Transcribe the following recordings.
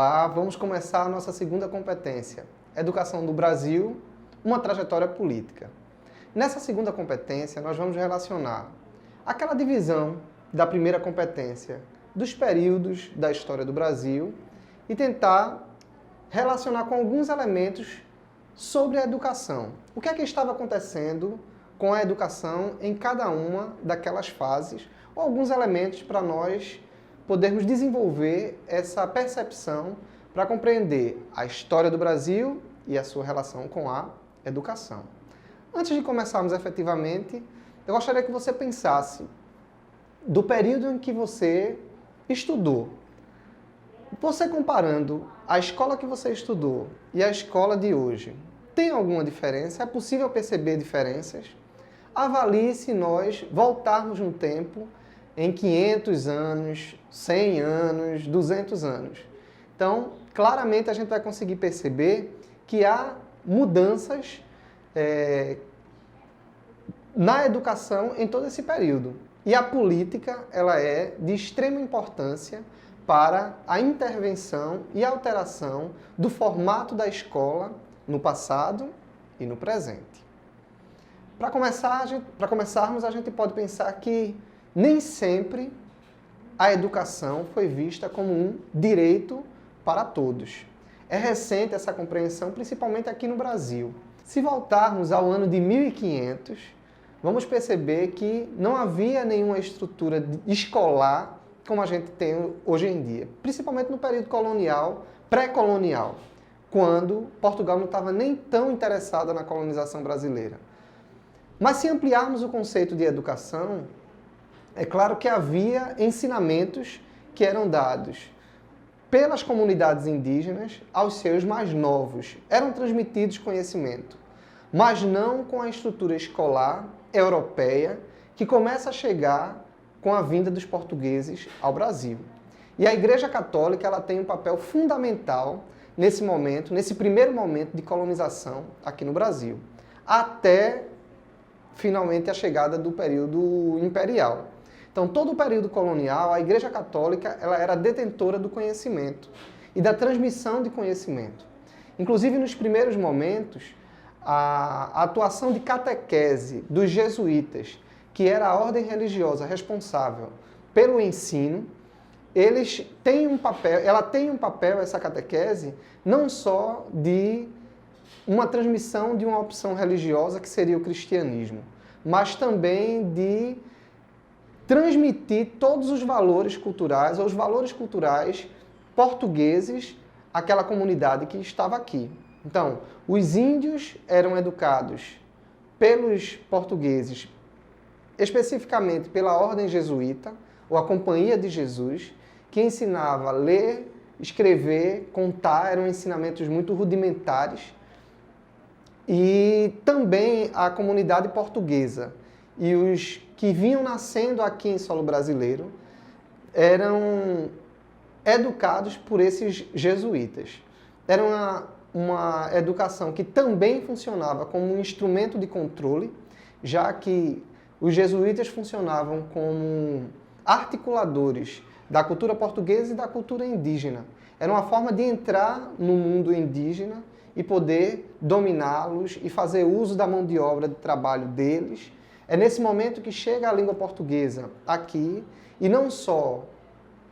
Olá, vamos começar a nossa segunda competência, Educação do Brasil, uma trajetória política. Nessa segunda competência, nós vamos relacionar aquela divisão da primeira competência dos períodos da história do Brasil e tentar relacionar com alguns elementos sobre a educação. O que é que estava acontecendo com a educação em cada uma daquelas fases, ou alguns elementos para nós podermos desenvolver essa percepção para compreender a história do Brasil e a sua relação com a educação. Antes de começarmos efetivamente, eu gostaria que você pensasse do período em que você estudou. Você comparando a escola que você estudou e a escola de hoje, tem alguma diferença? É possível perceber diferenças? Avalie se nós voltarmos no tempo em 500 anos, 100 anos, 200 anos. Então, claramente a gente vai conseguir perceber que há mudanças na educação em todo esse período. E a política, ela é de extrema importância para a intervenção e alteração do formato da escola no passado e no presente. Para começarmos, a gente pode pensar que nem sempre a educação foi vista como um direito para todos. É recente essa compreensão, principalmente aqui no Brasil. Se voltarmos ao ano de 1500, vamos perceber que não havia nenhuma estrutura escolar como a gente tem hoje em dia, principalmente no período colonial, pré-colonial, quando Portugal não estava nem tão interessada na colonização brasileira. Mas se ampliarmos o conceito de educação, é claro que havia ensinamentos que eram dados pelas comunidades indígenas aos seus mais novos. Eram transmitidos conhecimento, mas não com a estrutura escolar europeia que começa a chegar com a vinda dos portugueses ao Brasil. E a Igreja Católica ela tem um papel fundamental nesse momento, nesse primeiro momento de colonização aqui no Brasil, até finalmente a chegada do período imperial. Então, todo o período colonial, a Igreja Católica ela era detentora do conhecimento e da transmissão de conhecimento. Inclusive, nos primeiros momentos, a atuação de catequese dos jesuítas, que era a ordem religiosa responsável pelo ensino, ela tem um papel, essa catequese, não só de uma transmissão de uma opção religiosa, que seria o cristianismo, mas também de transmitir todos os valores culturais, ou os valores culturais portugueses àquela comunidade que estava aqui. Então, os índios eram educados pelos portugueses, especificamente pela ordem jesuíta, ou a Companhia de Jesus, que ensinava a ler, escrever, contar, eram ensinamentos muito rudimentares. E também a comunidade portuguesa e os que vinham nascendo aqui em solo brasileiro eram educados por esses jesuítas. Era uma educação que também funcionava como um instrumento de controle, já que os jesuítas funcionavam como articuladores da cultura portuguesa e da cultura indígena. Era uma forma de entrar no mundo indígena e poder dominá-los e fazer uso da mão de obra de trabalho deles. É nesse momento que chega a língua portuguesa aqui, e não só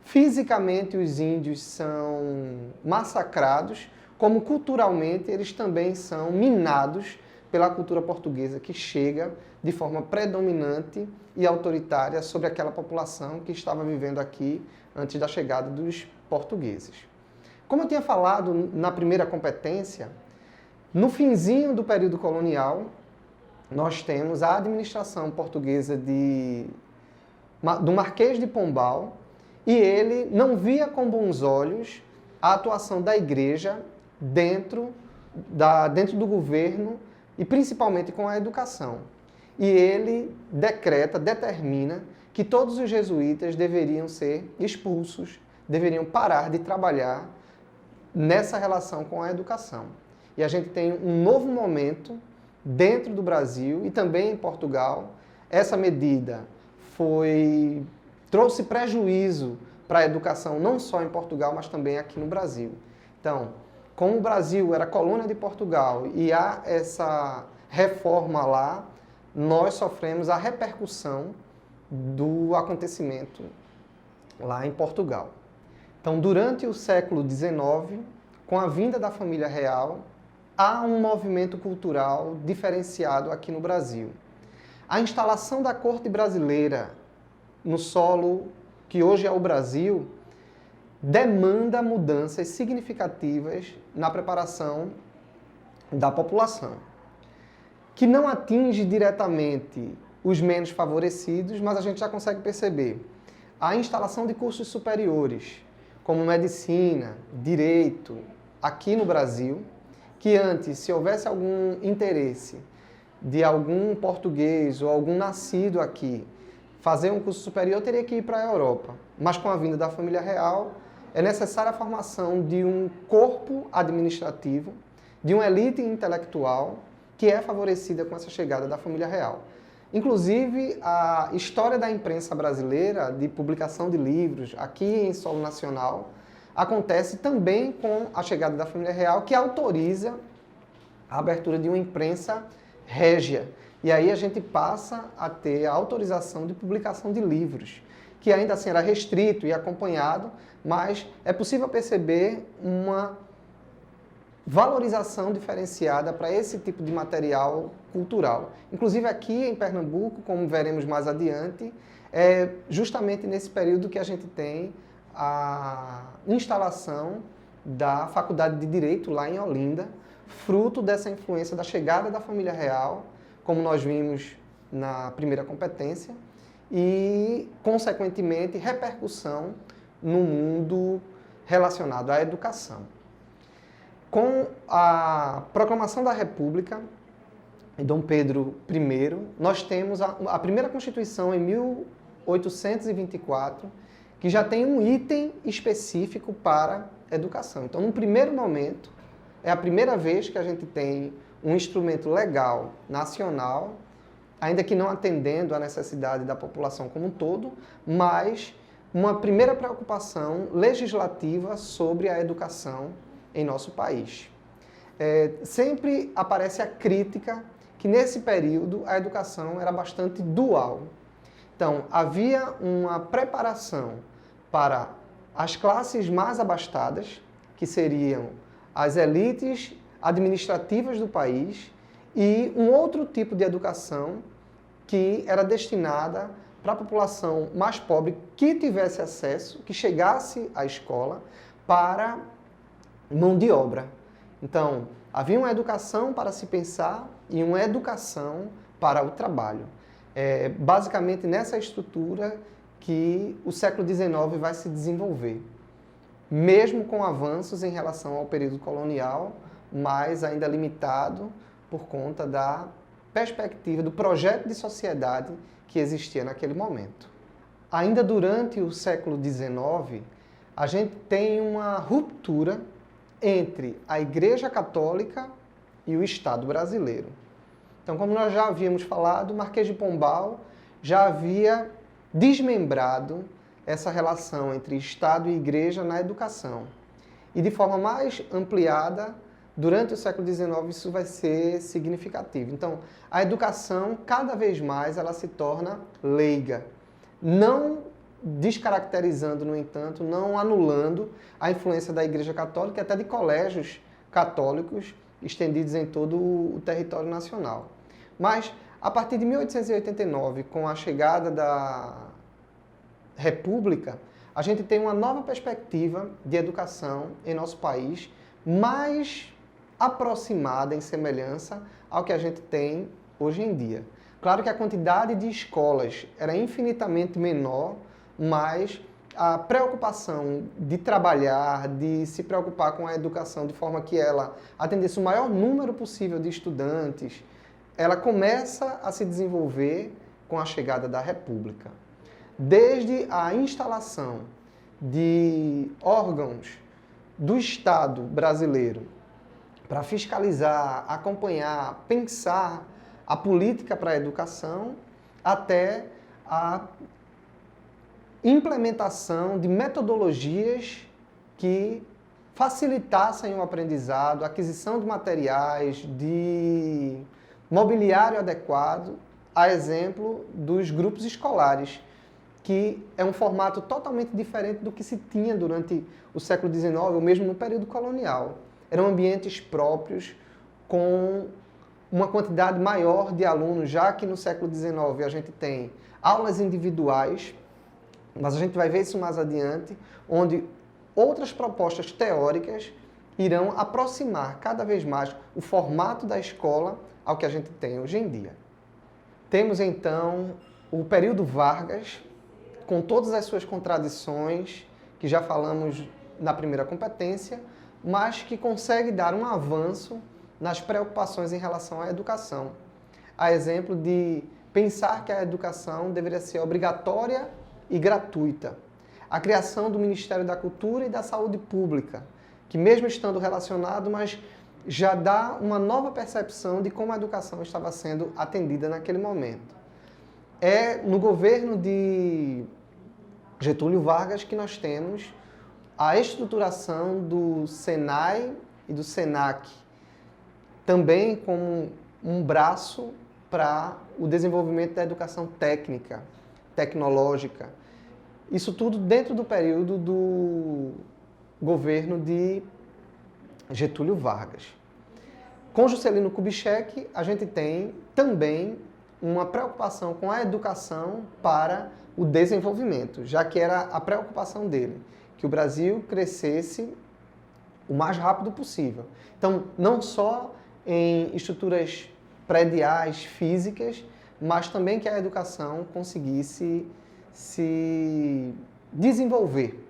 fisicamente os índios são massacrados, como culturalmente eles também são minados pela cultura portuguesa, que chega de forma predominante e autoritária sobre aquela população que estava vivendo aqui antes da chegada dos portugueses. Como eu tinha falado na primeira competência, no finzinho do período colonial, nós temos a administração portuguesa do Marquês de Pombal, e ele não via com bons olhos a atuação da igreja dentro do governo e principalmente com a educação. E ele determina que todos os jesuítas deveriam ser expulsos, deveriam parar de trabalhar nessa relação com a educação. E a gente tem um novo momento dentro do Brasil e também em Portugal. Essa medida trouxe prejuízo para a educação não só em Portugal, mas também aqui no Brasil. Então, como o Brasil era colônia de Portugal e há essa reforma lá, nós sofremos a repercussão do acontecimento lá em Portugal. Então, durante o século XIX, com a vinda da família real, há um movimento cultural diferenciado aqui no Brasil. A instalação da corte brasileira no solo que hoje é o Brasil demanda mudanças significativas na preparação da população, que não atinge diretamente os menos favorecidos, mas a gente já consegue perceber a instalação de cursos superiores, como medicina, direito, aqui no Brasil, que antes, se houvesse algum interesse de algum português ou algum nascido aqui fazer um curso superior, teria que ir para a Europa. Mas com a vinda da família real, é necessária a formação de um corpo administrativo, de uma elite intelectual, que é favorecida com essa chegada da família real. Inclusive, a história da imprensa brasileira, de publicação de livros aqui em solo nacional, acontece também com a chegada da família real, que autoriza a abertura de uma imprensa régia. E aí a gente passa a ter a autorização de publicação de livros, que ainda assim era restrito e acompanhado, mas é possível perceber uma valorização diferenciada para esse tipo de material cultural. Inclusive aqui em Pernambuco, como veremos mais adiante, é justamente nesse período que a gente tem a instalação da Faculdade de Direito lá em Olinda, fruto dessa influência da chegada da família real, como nós vimos na primeira competência, e, consequentemente, repercussão no mundo relacionado à educação. Com a proclamação da República, de Dom Pedro I, nós temos a primeira Constituição em 1824, que já tem um item específico para educação. Então, num primeiro momento, é a primeira vez que a gente tem um instrumento legal nacional, ainda que não atendendo à necessidade da população como um todo, mas uma primeira preocupação legislativa sobre a educação em nosso país. Sempre aparece a crítica que nesse período a educação era bastante dual. Então, havia uma preparação para as classes mais abastadas, que seriam as elites administrativas do país, e um outro tipo de educação que era destinada para a população mais pobre que tivesse acesso, que chegasse à escola para mão de obra. Então, havia uma educação para se pensar e uma educação para o trabalho. É basicamente nessa estrutura que o século XIX vai se desenvolver, mesmo com avanços em relação ao período colonial, mas ainda limitado por conta da perspectiva, do projeto de sociedade que existia naquele momento. Ainda durante o século XIX, a gente tem uma ruptura entre a Igreja Católica e o Estado brasileiro. Então, como nós já havíamos falado, o Marquês de Pombal já havia desmembrado essa relação entre Estado e Igreja na educação. E de forma mais ampliada, durante o século XIX, isso vai ser significativo. Então, a educação, cada vez mais, ela se torna leiga. Não descaracterizando, no entanto, não anulando a influência da Igreja Católica e até de colégios católicos estendidos em todo o território nacional. Mas, a partir de 1889, com a chegada da República, a gente tem uma nova perspectiva de educação em nosso país, mais aproximada em semelhança ao que a gente tem hoje em dia. Claro que a quantidade de escolas era infinitamente menor, mas a preocupação de trabalhar, de se preocupar com a educação de forma que ela atendesse o maior número possível de estudantes, ela começa a se desenvolver com a chegada da República. Desde a instalação de órgãos do Estado brasileiro para fiscalizar, acompanhar, pensar a política para a educação, até a implementação de metodologias que facilitassem o aprendizado, a aquisição de materiais, de mobiliário adequado, a exemplo dos grupos escolares, que é um formato totalmente diferente do que se tinha durante o século XIX, ou mesmo no período colonial. Eram ambientes próprios, com uma quantidade maior de alunos, já que no século XIX a gente tem aulas individuais, mas a gente vai ver isso mais adiante, onde outras propostas teóricas irão aproximar cada vez mais o formato da escola ao que a gente tem hoje em dia. Temos então o período Vargas, com todas as suas contradições, que já falamos na primeira competência, mas que consegue dar um avanço nas preocupações em relação à educação. A exemplo de pensar que a educação deveria ser obrigatória e gratuita. A criação do Ministério da Cultura e da Saúde Pública, que mesmo estando relacionado, mas já dá uma nova percepção de como a educação estava sendo atendida naquele momento. É no governo de Getúlio Vargas que nós temos a estruturação do SENAI e do SENAC, também como um braço para o desenvolvimento da educação técnica, tecnológica. Isso tudo dentro do período do governo de Getúlio Vargas. Com Juscelino Kubitschek, a gente tem também uma preocupação com a educação para o desenvolvimento, já que era a preocupação dele, que o Brasil crescesse o mais rápido possível. Então, não só em estruturas prediais, físicas, mas também que a educação conseguisse se desenvolver.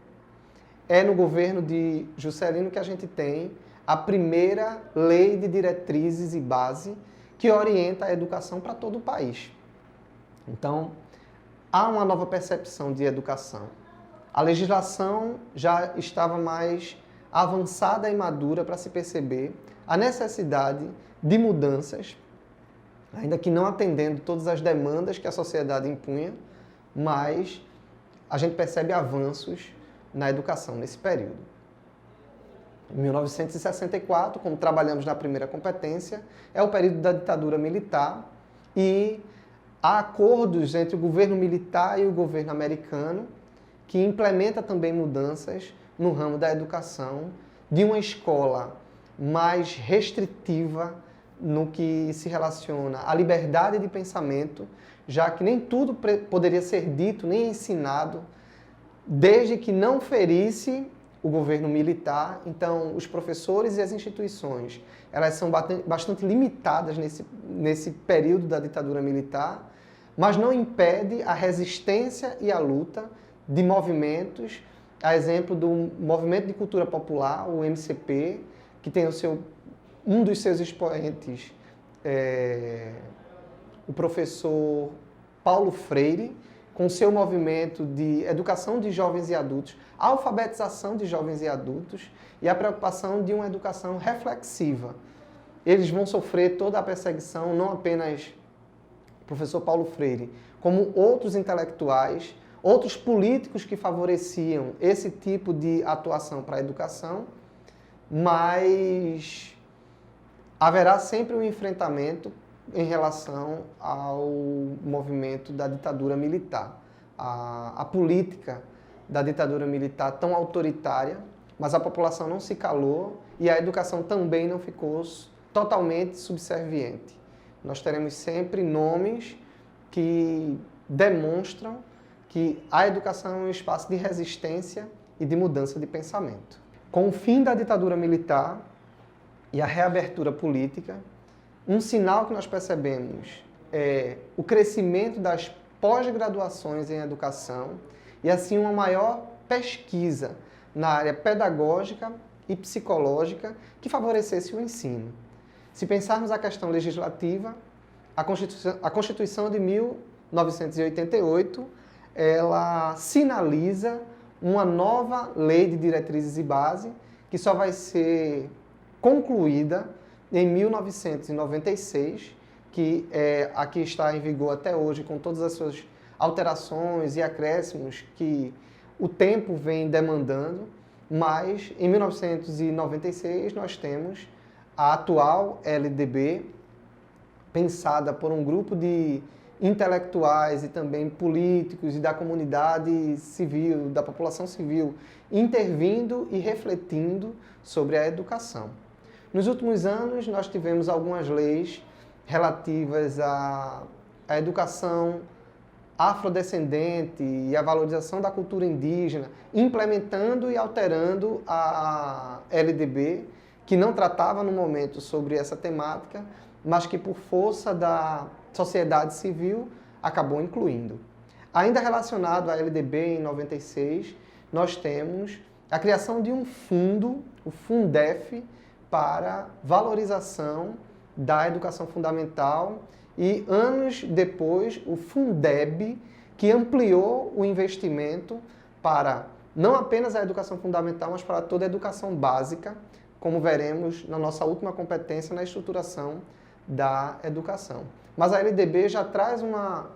É no governo de Juscelino que a gente tem a primeira lei de diretrizes e base que orienta a educação para todo o país. Então, há uma nova percepção de educação. A legislação já estava mais avançada e madura para se perceber a necessidade de mudanças, ainda que não atendendo todas as demandas que a sociedade impunha, mas a gente percebe avanços na educação nesse período. Em 1964, como trabalhamos na primeira competência, é o período da ditadura militar e há acordos entre o governo militar e o governo americano que implementa também mudanças no ramo da educação, de uma escola mais restritiva no que se relaciona à liberdade de pensamento, já que nem tudo poderia ser dito nem ensinado, desde que não ferisse o governo militar. Então, os professores e as instituições, elas são bastante limitadas nesse período da ditadura militar, mas não impede a resistência e a luta de movimentos, a exemplo do Movimento de Cultura Popular, o MCP, que tem um dos seus expoentes, o professor Paulo Freire, com seu movimento de educação de jovens e adultos, alfabetização de jovens e adultos e a preocupação de uma educação reflexiva. Eles vão sofrer toda a perseguição, não apenas o professor Paulo Freire, como outros intelectuais, outros políticos que favoreciam esse tipo de atuação para a educação, mas haverá sempre um enfrentamento em relação ao movimento da ditadura militar. A política da ditadura militar tão autoritária, mas a população não se calou e a educação também não ficou totalmente subserviente. Nós teremos sempre nomes que demonstram que a educação é um espaço de resistência e de mudança de pensamento. Com o fim da ditadura militar e a reabertura política, um sinal que nós percebemos é o crescimento das pós-graduações em educação e, assim, uma maior pesquisa na área pedagógica e psicológica que favorecesse o ensino. Se pensarmos a questão legislativa, a Constituição de 1988, ela sinaliza uma nova lei de diretrizes e base que só vai ser concluída em 1996, que é a que está em vigor até hoje, com todas as suas alterações e acréscimos que o tempo vem demandando, mas em 1996 nós temos a atual LDB, pensada por um grupo de intelectuais e também políticos e da comunidade civil, da população civil, intervindo e refletindo sobre a educação. Nos últimos anos, nós tivemos algumas leis relativas à educação afrodescendente e à valorização da cultura indígena, implementando e alterando a LDB, que não tratava no momento sobre essa temática, mas que por força da sociedade civil acabou incluindo. Ainda relacionado à LDB, em 96, nós temos a criação de um fundo, o Fundef, para valorização da educação fundamental e, anos depois, o Fundeb, que ampliou o investimento para não apenas a educação fundamental, mas para toda a educação básica, como veremos na nossa última competência na estruturação da educação. Mas a LDB já traz uma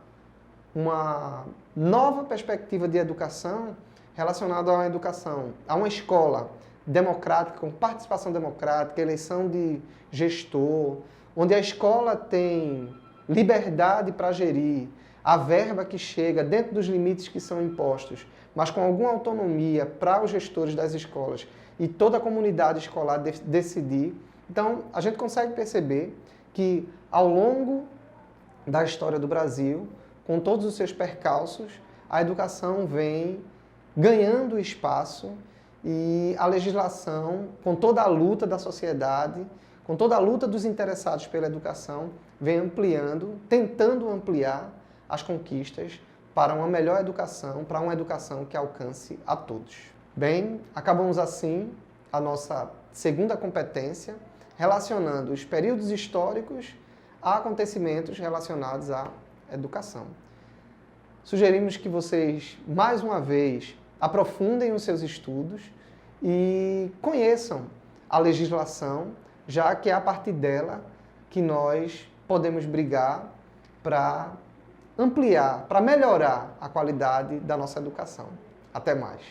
nova perspectiva de educação relacionada à educação, a uma escola democrática, com participação democrática, eleição de gestor, onde a escola tem liberdade para gerir, a verba que chega dentro dos limites que são impostos, mas com alguma autonomia para os gestores das escolas e toda a comunidade escolar decidir. Então, a gente consegue perceber que, ao longo da história do Brasil, com todos os seus percalços, a educação vem ganhando espaço e a legislação, com toda a luta da sociedade, com toda a luta dos interessados pela educação, vem ampliando, tentando ampliar as conquistas para uma melhor educação, para uma educação que alcance a todos. Bem, acabamos assim a nossa segunda competência, relacionando os períodos históricos a acontecimentos relacionados à educação. Sugerimos que vocês, mais uma vez, aprofundem os seus estudos e conheçam a legislação, já que é a partir dela que nós podemos brigar para ampliar, para melhorar a qualidade da nossa educação. Até mais!